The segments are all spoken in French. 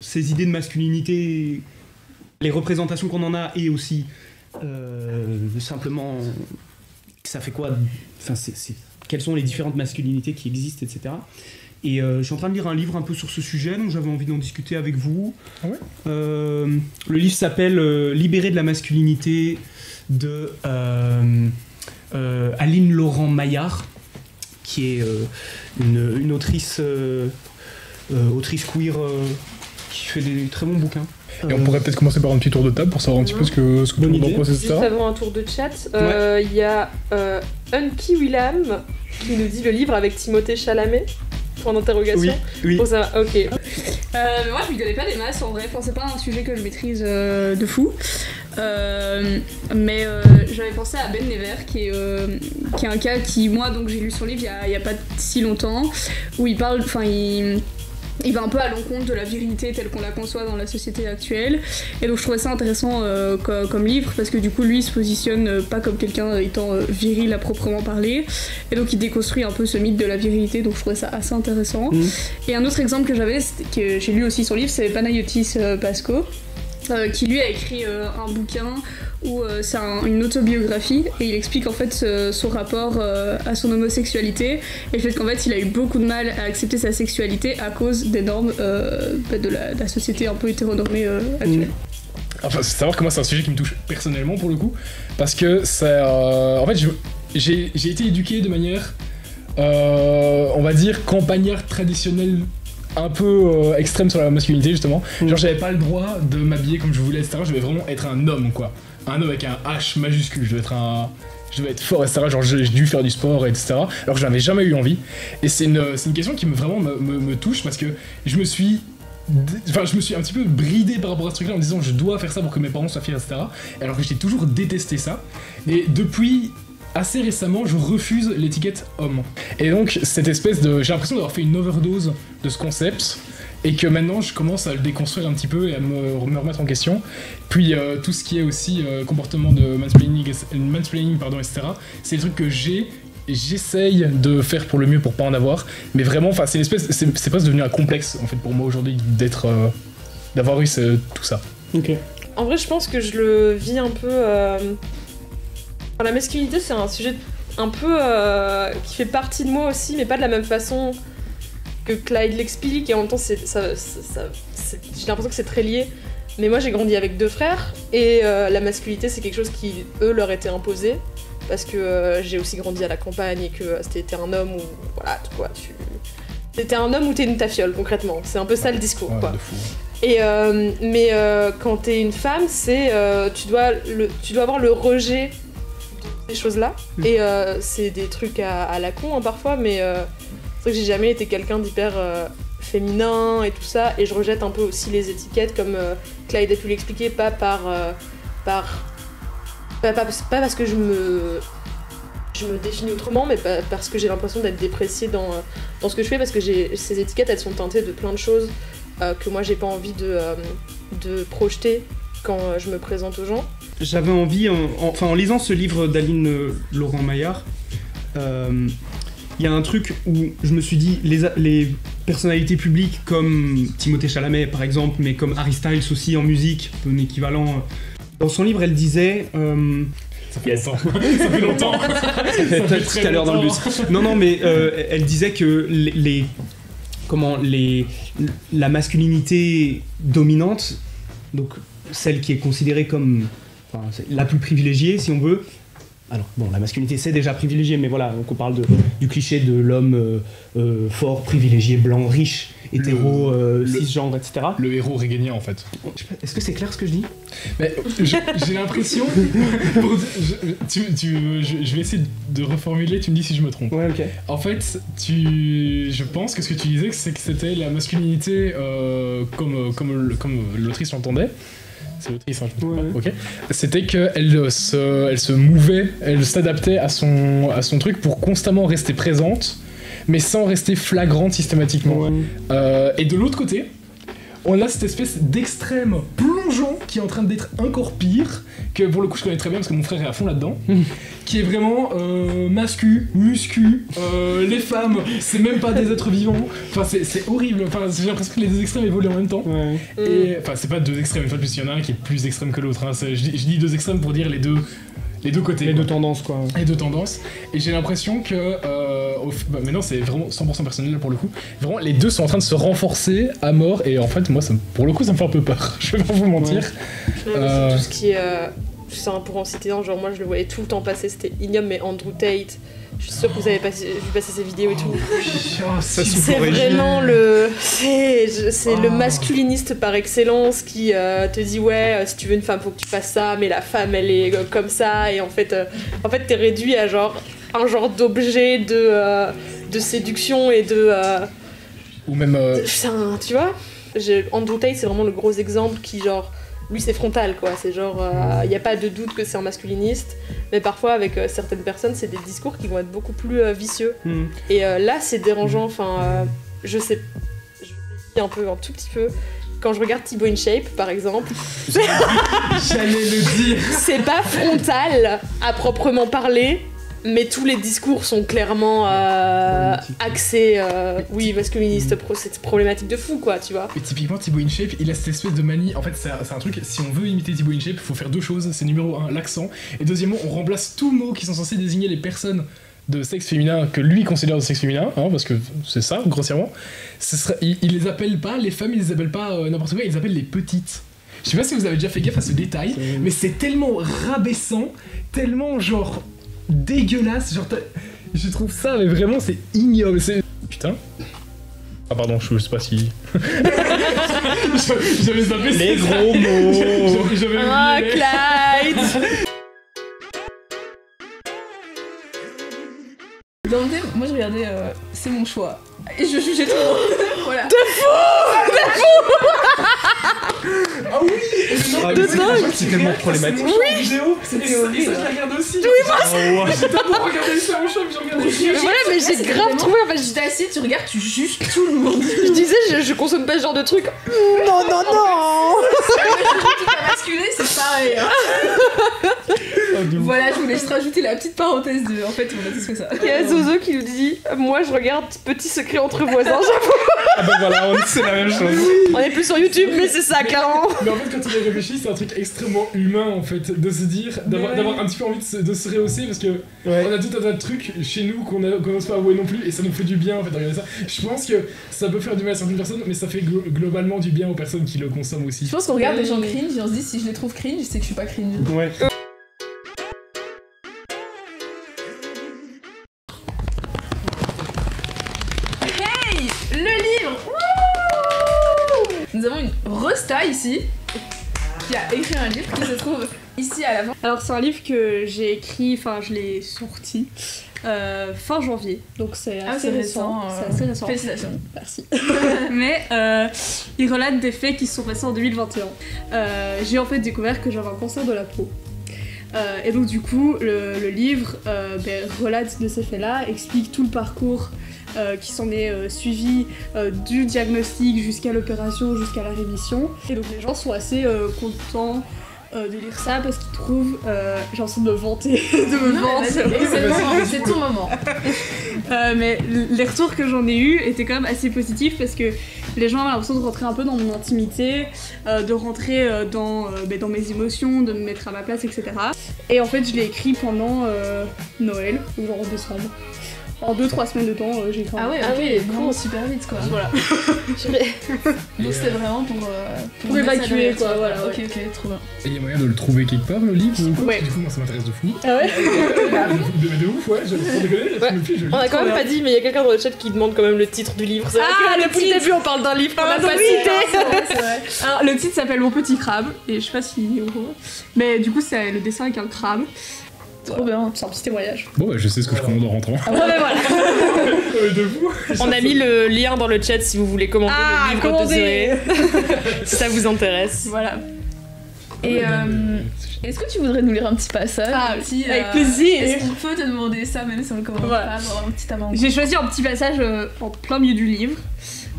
ces idées de masculinité, les représentations qu'on en a, et aussi simplement ça fait quoi, enfin quelles sont les différentes masculinités qui existent, etc. Et je suis en train de lire un livre un peu sur ce sujet, donc j'avais envie d'en discuter avec vous. Ah ouais. Le livre s'appelle Libérer de la masculinité de Aline Laurent Maillard, qui est une autrice queer qui fait des très bons bouquins. Et on pourrait peut-être commencer par un petit tour de table pour savoir un petit peu ce que tout le monde en pense, etc. Juste avant un tour de chat, il y a Unky Willam qui nous dit le livre avec Timothée Chalamet. Point d'interrogation. Oui. Bon, ça va, ok. Moi je m'y connais pas des masses en vrai, enfin, c'est pas un sujet que je maîtrise de fou. Mais j'avais pensé à Ben Never qui est un cas qui, moi donc j'ai lu son livre il y a pas si longtemps, où il parle, enfin il va un peu à l'encontre de la virilité telle qu'on la conçoit dans la société actuelle, et donc je trouvais ça intéressant comme livre, parce que du coup lui il se positionne pas comme quelqu'un étant viril à proprement parler, et donc il déconstruit un peu ce mythe de la virilité, donc je trouvais ça assez intéressant. Et un autre exemple que j'avais, que j'ai lu aussi son livre, c'est Panayotis Pasco, qui lui a écrit un bouquin où c'est une autobiographie, et il explique en fait son rapport à son homosexualité, et le fait qu'en fait il a eu beaucoup de mal à accepter sa sexualité à cause des normes de la société un peu hétéronormée actuelle. Enfin, c'est savoir que moi c'est un sujet qui me touche personnellement pour le coup, parce que ça, en fait j'ai été éduqué de manière on va dire campagnard traditionnelle, un peu extrême sur la masculinité justement. Genre j'avais pas le droit de m'habiller comme je voulais, etc. Je devais vraiment être un homme, quoi. Un homme avec un H majuscule, je devais être fort, etc. Genre j'ai dû faire du sport, etc. Alors que j'en avais jamais eu envie. Et c'est une question qui me touche, parce que je me suis un petit peu bridé par rapport à ce truc-là en me disant je dois faire ça pour que mes parents soient fiers, etc. Alors que j'ai toujours détesté ça. Et depuis assez récemment, je refuse l'étiquette homme. Et donc, cette espèce de... J'ai l'impression d'avoir fait une overdose de ce concept, et que maintenant, je commence à le déconstruire un petit peu et à me remettre en question. Puis, tout ce qui est aussi comportement de mansplaining, etc., c'est des trucs que j'essaye de faire pour le mieux pour pas en avoir. Mais vraiment, enfin, c'est presque devenu un complexe, en fait, pour moi, aujourd'hui, d'avoir eu tout ça. Ok. En vrai, je pense que je le vis un peu... La masculinité, c'est un sujet un peu qui fait partie de moi aussi, mais pas de la même façon que Clyde l'explique, et en même temps, j'ai l'impression que c'est très lié. Mais moi, j'ai grandi avec 2 frères, et la masculinité, c'est quelque chose qui, eux, leur était imposé, parce que j'ai aussi grandi à la campagne, et que t'étais un homme où, voilà, quoi, t'étais un homme ou t'es une tafiole, concrètement. C'est un peu ça le discours, ouais, quoi. De fou. Et mais quand t'es une femme, c'est tu dois avoir le rejet ces choses-là, et c'est des trucs à la con, hein, parfois, mais c'est vrai que j'ai jamais été quelqu'un d'hyper féminin et tout ça, et je rejette un peu aussi les étiquettes, comme Clyde a pu l'expliquer, pas parce que je me définis autrement, mais parce que j'ai l'impression d'être dépréciée dans ce que je fais, parce que ces étiquettes, elles sont teintées de plein de choses que moi j'ai pas envie de projeter quand je me présente aux gens. J'avais envie, en lisant ce livre d'Aline Laurent Maillard, il y a un truc où je me suis dit, les personnalités publiques comme Timothée Chalamet par exemple, mais comme Harry Styles aussi en musique, un équivalent. Dans son livre, elle disait... Ça fait longtemps. Ça fait tout à l'heure dans le bus. Non, mais elle disait que la masculinité dominante, donc celle qui est considérée comme la plus privilégiée, si on veut. Alors, bon, la masculinité, c'est déjà privilégié, mais voilà, donc on parle du cliché de l'homme fort, privilégié, blanc, riche, hétéro, cisgenre, etc. Le héros réganien, en fait. Est-ce que c'est clair ce que je dis ? Mais j'ai l'impression... je vais essayer de reformuler, tu me dis si je me trompe. Ouais, ok. En fait, je pense que ce que tu disais, c'est que c'était la masculinité comme l'autrice l'entendait. C'est l'autrice, hein, je me trompe pas. Ok. C'était qu'elle se mouvait, elle s'adaptait à son truc pour constamment rester présente, mais sans rester flagrante systématiquement. Ouais. Et de l'autre côté, on a cette espèce d'extrême plongeon plongeon qui est en train d'être encore pire, que pour le coup je connais très bien parce que mon frère est à fond là-dedans, qui est vraiment muscu, les femmes, c'est même pas des êtres vivants, enfin c'est horrible, enfin j'ai l'impression que les deux extrêmes évoluent en même temps. Ouais. Et enfin c'est pas deux extrêmes, une fois de plus il y en a un qui est plus extrême que l'autre, hein. Je dis deux extrêmes pour dire les deux côtés. Les quoi. deux tendances, quoi. Les deux tendances. Et j'ai l'impression que maintenant c'est vraiment 100% personnel pour le coup. Vraiment les deux sont en train de se renforcer à mort et en fait moi pour le coup ça me fait un peu peur. Je vais pas vous mentir. Ouais, mais c'est tout ce qui est. Pour en citer un, genre moi je le voyais tout le temps passer, c'était ignoble, mais Andrew Tate. Je suis sûre que vous avez vu passer ses vidéos et tout. Ça C'est vraiment le. C'est le masculiniste par excellence qui te dit ouais, si tu veux une femme, faut que tu fasses ça, mais la femme elle est comme ça, et en fait t'es réduit à un genre d'objet de séduction et de. Ou même. Tu vois, Andrew Tate c'est vraiment le gros exemple qui genre. Lui c'est frontal quoi, c'est genre y a pas de doute que c'est un masculiniste, mais parfois avec certaines personnes c'est des discours qui vont être beaucoup plus vicieux. Et là c'est dérangeant, enfin je dis un tout petit peu, quand je regarde Thibaut InShape par exemple, J'allais le dire. c'est pas frontal à proprement parler, mais tous les discours sont clairement axés, masculinistes, c'est problématique de fou quoi, tu vois. Et typiquement Thibaut InShape, il a cette espèce de manie, en fait c'est un truc, si on veut imiter Thibaut InShape, il faut faire deux choses, c'est numéro 1 l'accent, et deuxièmement on remplace tous mots qui sont censés désigner les personnes de sexe féminin que lui considère de sexe féminin, hein, parce que c'est ça, grossièrement. Il les appelle pas, les femmes, il les appelle pas n'importe quoi, il les appelle les petites. Je sais pas si vous avez déjà fait gaffe à ce détail, mais c'est tellement rabaissant, tellement genre dégueulasse, genre je trouve ça, mais vraiment c'est ignoble, c'est... Putain. Ah pardon, je sais pas si... J'avais zappé Les gros mots. J'avais Ah, oublié. Clyde. Dans le thème, moi je regardais C'est mon choix. Et je jugeais trop. Voilà. Ah oui. C'est tellement problématique. Oui. Vidéo. C'était Et horrible. ça je la regarde aussi. Oh, ouais. J'ai d'abord regardé ça en shop, j'ai regardé ça. Mais voilà, mais j'ai grave trouvé, en fait, J'étais assis, tu regardes, tu juges tout le monde. je disais, je consomme pas ce genre de truc. Non. Tout à masculin, c'est pareil. Hein. Voilà, je voulais juste rajouter la petite parenthèse de. En fait, on a tous fait ça. Il y a Zozo qui nous dit moi je regarde Petit secret entre voisins, j'avoue. Ah bah voilà, c'est la même chose. On est plus sur YouTube, mais c'est ça clairement. Mais en fait, quand on y réfléchit, c'est un truc extrêmement humain en fait, de se dire, d'avoir un petit peu envie de se rehausser parce que on a tout un tas de trucs chez nous qu'on n'ose pas avouer non plus et ça nous fait du bien en fait de regarder ça. Je pense que ça peut faire du mal à certaines personnes, mais ça fait globalement du bien aux personnes qui le consomment aussi. Je pense qu'on regarde des gens cringe et on se dit si je les trouve cringe, c'est que je suis pas cringe. Ouais. Hey, le livre. Wouh. Nous avons une Rosta ici qui a écrit un livre qui se trouve ici à l'avant. Alors c'est un livre que j'ai écrit, enfin je l'ai sorti fin janvier, donc c'est assez récent. C'est assez récent. Félicitations. Merci. Mais il relate des faits qui se sont passés en 2021. J'ai en fait découvert que j'avais un cancer de la peau. Et donc du coup le livre relate de ces faits-là, explique tout le parcours qui s'en est suivi du diagnostic jusqu'à l'opération, jusqu'à la rémission. Et donc les gens sont assez contents de lire ça parce qu'ils trouvent, j'ai l'impression de me vanter, de me vanter. C'est ton moment. Mais les retours que j'en ai eus étaient quand même assez positifs parce que les gens avaient l'impression de rentrer un peu dans mon intimité, de rentrer dans mes émotions, de me mettre à ma place, etc. Et en fait, je l'ai écrit pendant Noël, ou genre en décembre. En 2-3 semaines de temps, j'ai écrit un Ah ouais, Ah oui, vraiment super vite quoi. Voilà. Donc c'était vraiment pour évacuer, quoi, voilà, Ok, trop bien. Et il y a moyen de le trouver quelque part le livre ou quoi? Ouais. Du coup, moi ça m'intéresse de fou. Ah ouais. De ouf, ouais, sans déconner, Ouais. je lis. On a quand même pas dit, mais il y a quelqu'un dans le chat qui demande quand même le titre du livre. C'est vrai que le depuis le titre. début on parle d'un livre qu'on a pas oui, cité. C'est vrai. Alors, le titre s'appelle Mon petit crabe, et je sais pas si on voit. Mais du coup, c'est le dessin avec un crabe. Trop bien. C'est un petit témoignage. Bon, bah, je sais ce que je commande en rentrant. Ouais, voilà. De fou. On a mis le lien dans le chat si vous voulez commander Ah, le livre commandez. de Zoé. Si ça vous intéresse. Voilà. Et est-ce que tu voudrais nous lire un petit passage Ah, un petit, avec plaisir. Est-ce qu'on peut te demander ça même si on le commande Voilà. pas, avoir un petit amendement? J'ai choisi un petit passage en plein milieu du livre.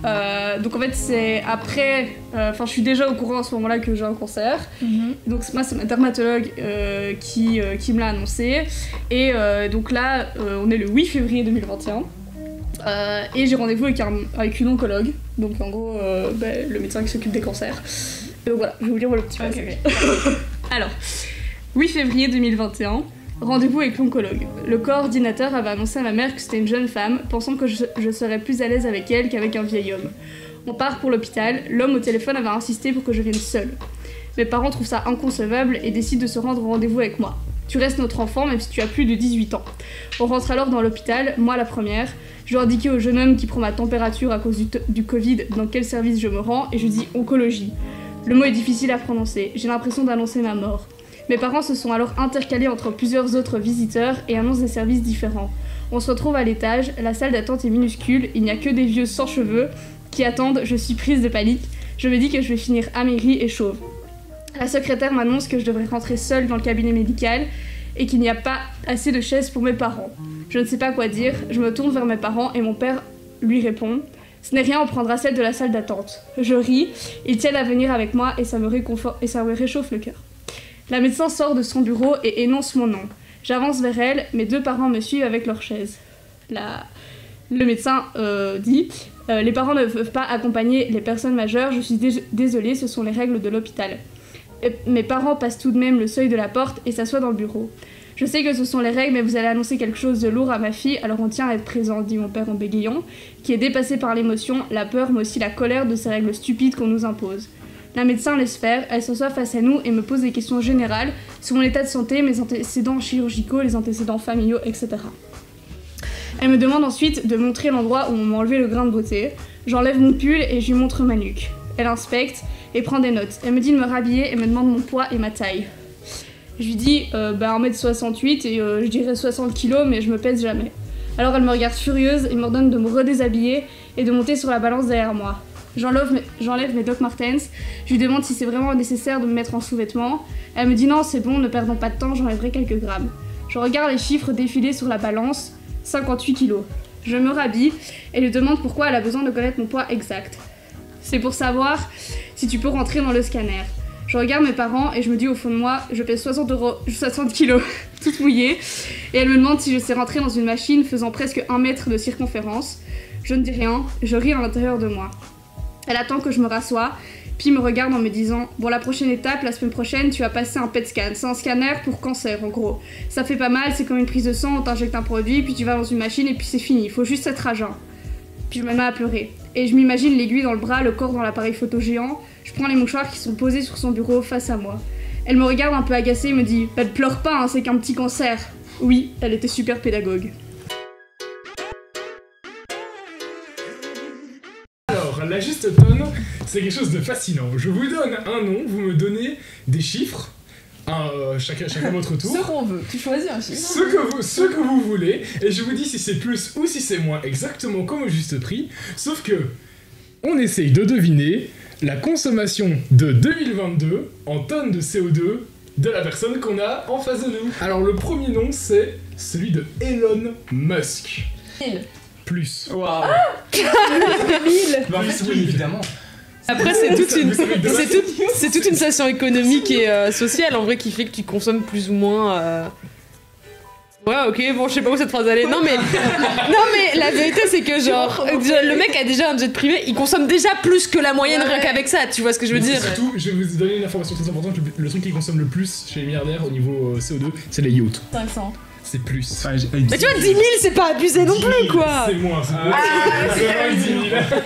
Donc en fait c'est après, je suis déjà au courant à ce moment-là que j'ai un cancer. Donc moi c'est ma dermatologue qui me l'a annoncé. Et donc là on est le 8 février 2021. Et j'ai rendez-vous avec une oncologue, donc en gros le médecin qui s'occupe des cancers. Et donc voilà, je vais vous lire le petit passage. Alors, 8 février 2021, rendez-vous avec l'oncologue. Le coordinateur avait annoncé à ma mère que c'était une jeune femme, pensant que je serais plus à l'aise avec elle qu'avec un vieil homme. On part pour l'hôpital, l'homme au téléphone avait insisté pour que je vienne seule. Mes parents trouvent ça inconcevable et décident de se rendre au rendez-vous avec moi. Tu restes notre enfant même si tu as plus de 18 ans. On rentre alors dans l'hôpital, moi la première. Je dois indiquer au jeune homme qui prend ma température à cause du Covid dans quel service je me rends et je dis oncologie. Le mot est difficile à prononcer, j'ai l'impression d'annoncer ma mort. Mes parents se sont alors intercalés entre plusieurs autres visiteurs et annoncent des services différents. On se retrouve à l'étage, la salle d'attente est minuscule, il n'y a que des vieux sans cheveux qui attendent, je suis prise de panique. Je me dis que je vais finir amaigrie et chauve. La secrétaire m'annonce que je devrais rentrer seule dans le cabinet médical et qu'il n'y a pas assez de chaises pour mes parents. Je ne sais pas quoi dire, je me tourne vers mes parents et mon père lui répond « Ce n'est rien, on prendra celle de la salle d'attente. » Je ris, ils tiennent à venir avec moi et ça me réchauffe le cœur. La médecin sort de son bureau et énonce mon nom. J'avance vers elle, mes deux parents me suivent avec leur chaise. Le médecin dit « Les parents ne peuvent pas accompagner les personnes majeures, je suis désolée, ce sont les règles de l'hôpital. » Mes parents passent tout de même le seuil de la porte et s'assoient dans le bureau. Je sais que ce sont les règles, mais vous allez annoncer quelque chose de lourd à ma fille, alors on tient à être présent, dit mon père en bégayant, qui est dépassé par l'émotion, la peur, mais aussi la colère de ces règles stupides qu'on nous impose. La médecin laisse faire, elle s'assoit face à nous et me pose des questions générales sur mon état de santé, mes antécédents chirurgicaux, les antécédents familiaux, etc. Elle me demande ensuite de montrer l'endroit où on m'a enlevé le grain de beauté. J'enlève mon pull et je lui montre ma nuque. Elle inspecte et prend des notes. Elle me dit de me rhabiller et me demande mon poids et ma taille. Je lui dis 1m68 et je dirais 60 kg mais je me pèse jamais. Alors elle me regarde furieuse et m'ordonne de me redéshabiller et de monter sur la balance derrière moi. J'enlève mes Doc Martens, je lui demande si c'est vraiment nécessaire de me mettre en sous-vêtements. Elle me dit non c'est bon, ne perdons pas de temps, j'enlèverai quelques grammes. Je regarde les chiffres défiler sur la balance, 58 kg. Je me rhabille et lui demande pourquoi elle a besoin de connaître mon poids exact. C'est pour savoir si tu peux rentrer dans le scanner. Je regarde mes parents et je me dis au fond de moi, je pèse 60 kilos, toute mouillée. Et elle me demande si je sais rentrer dans une machine faisant presque 1 mètre de circonférence. Je ne dis rien, je ris à l'intérieur de moi. Elle attend que je me rassoie, puis me regarde en me disant « Bon, la prochaine étape, la semaine prochaine, tu vas passer un PET scan. C'est un scanner pour cancer, en gros. Ça fait pas mal, c'est comme une prise de sang, on t'injecte un produit, puis tu vas dans une machine et puis c'est fini. Il faut juste être à jeun. » Puis je me mets à pleurer. Et je m'imagine l'aiguille dans le bras, le corps dans l'appareil photo géant. Je prends les mouchoirs qui sont posés sur son bureau face à moi. Elle me regarde un peu agacée et me dit « Bah, ne pleure pas, hein, c'est qu'un petit cancer. » Oui, elle était super pédagogue. Alors, la juste tonne, c'est quelque chose de fascinant. Je vous donne un nom, vous me donnez des chiffres, chacun votre tour. Ce qu'on veut, tu choisis un chiffre. Ce que vous voulez, et je vous dis si c'est plus ou si c'est moins, exactement comme au juste prix, sauf que on essaye de deviner la consommation de 2022 en tonnes de CO2 de la personne qu'on a en face de nous. Alors le premier nom, c'est celui de Elon Musk. 1000. Plus. Waouh. Bah, en fait, oui, évidemment. Après, c'est toute une situation économique et sociale en vrai qui fait que tu consommes plus ou moins. Ouais, ok, bon, je sais pas où cette phrase allait. Non, mais la vérité, c'est que genre, le mec a déjà un jet privé, il consomme déjà plus que la moyenne rien qu'avec ça, tu vois ce que je veux dire. Surtout, je vais vous donner une information très importante, le truc qui consomme le plus chez les milliardaires au niveau CO2, c'est les yachts. 500. C'est plus. Mais tu vois, 10 000, c'est pas abusé non plus, quoi. C'est moins, c'est moins. C'est vraiment 10 000.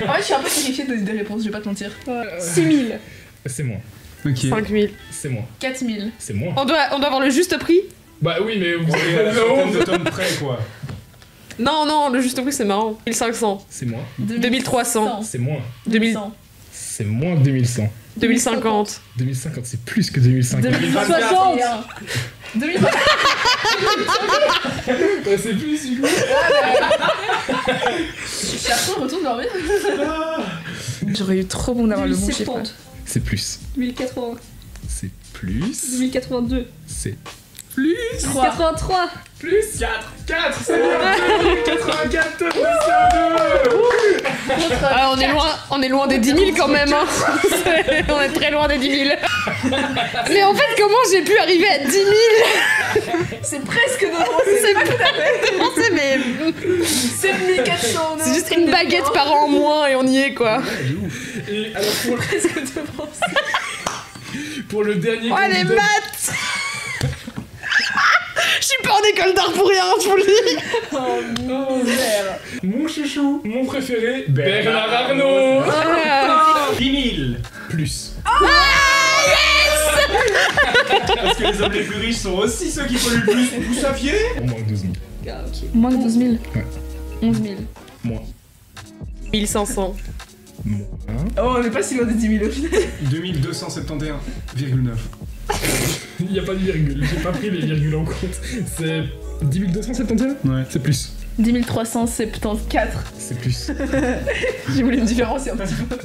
En fait, je suis un peu terrifiée de donner des réponses, je vais pas te mentir. 6 000. C'est moins. Ok. 5 000. C'est moins. 4 000. C'est moins. On doit avoir le juste prix. Bah oui, mais vous On est à la centaine de tonnes près, quoi. Non, le juste prix, c'est marrant. 1500. C'est moins. 2300. C'est moins. 2100. C'est moins que 2100. 2050. 2050, c'est plus que 2050. 2060. 2020. Ouais, c'est plus du coup. Cherchons le retour dormir. J'aurais eu trop bon d'avoir le bon chiffre. 1070. C'est plus. 1080. C'est plus. 1082. C'est plus. 1083. Plus 4. 4, c'est bien. 84 tonnes de CO2. Alors, on est loin des 10 000 quand même. Hein. On est très loin des 10 000. Mais en fait, comment j'ai pu arriver à 10 000? C'est presque de français. C'est pas tout à fait français, mais 7400. c'est juste une baguette par an en moins et on y est quoi. Et alors Presque de français. pour le dernier Oh les candidat- maths. Je suis pas en école d'art pour rien, je vous le dis. Oh, merde. Mon chouchou, mon préféré, Bernard Arnault. Ah. 10 000. Plus. Parce que les hommes les plus riches sont aussi ceux qui polluent le plus. Vous saviez? On manque 12 000. Moins que 12 000. Ouais. 11 000. Moins. 1500. Moins. Oh, on est pas si loin des 10 000 au final. 2271,9. Il n'y a pas de virgule, j'ai pas pris les virgules en compte. C'est 10 271 ? Ouais. C'est plus. 10 374. C'est plus. J'ai voulu me différencier un petit peu.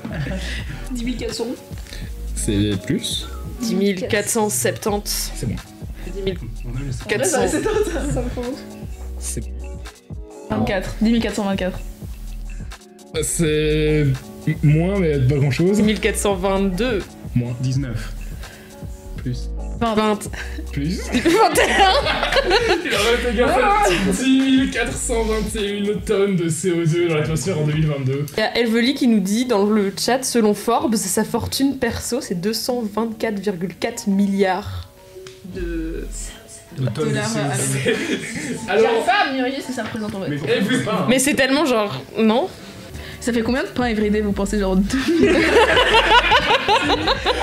10 400. C'est plus. 10 470. C'est moins. 10 400. C'est 24. 10 424. C'est moins, mais pas grand chose. 10 422. Moins. 19. Plus. 20. Plus. 21. Il aurait fait gaffe. 10 421 tonnes de CO2 dans l'atmosphère en 2022. Il y a Elveli qui nous dit dans le chat, selon Forbes, sa fortune perso c'est 224,4 milliards de... De tonnes de Dollars CO2. Alors, J'arrive pas à me ce que ça représente en fait. Mais faut Et vous- pas. Mais c'est tellement genre... Non. Ça fait combien de pains everyday vous pensez genre 2000?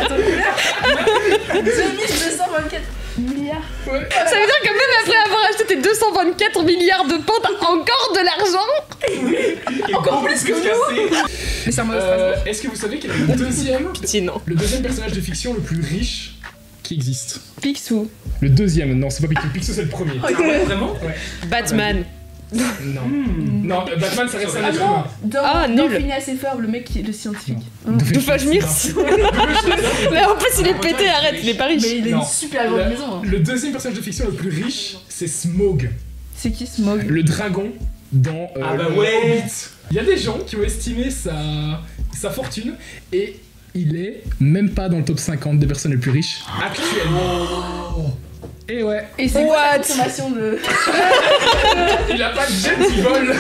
Attends, 2224 milliards. Ça veut dire que même après avoir acheté tes 224 milliards de pains, t'as encore de l'argent. Encore plus que nous. Mais c'est un mode Strasbourg. est-ce que vous savez quel est Pitié, non. le deuxième personnage de fiction le plus riche qui existe? Picsou. Le deuxième, non, c'est pas Picsou. Picsou, c'est le premier. Vraiment? Batman. Non. Non, Batman, ça reste un Ah être non, humain. Ah, dans nul. Phineas et Ferb, le mec qui est le scientifique. Doofenshmirtz. Mais en plus il est pété, arrête, il est pas riche. Mais il a Non. une super grande maison. Hein. Le deuxième personnage de fiction le plus riche, c'est Smaug, C'est qui Smog? le dragon dans Ah bah le ouais. Hobbit. Il y a des gens qui ont estimé sa fortune et il est même pas dans le top 50 des personnes les plus riches actuellement. Et ouais, Et c'est quoi What la consommation de... il a pas de jet qui vole.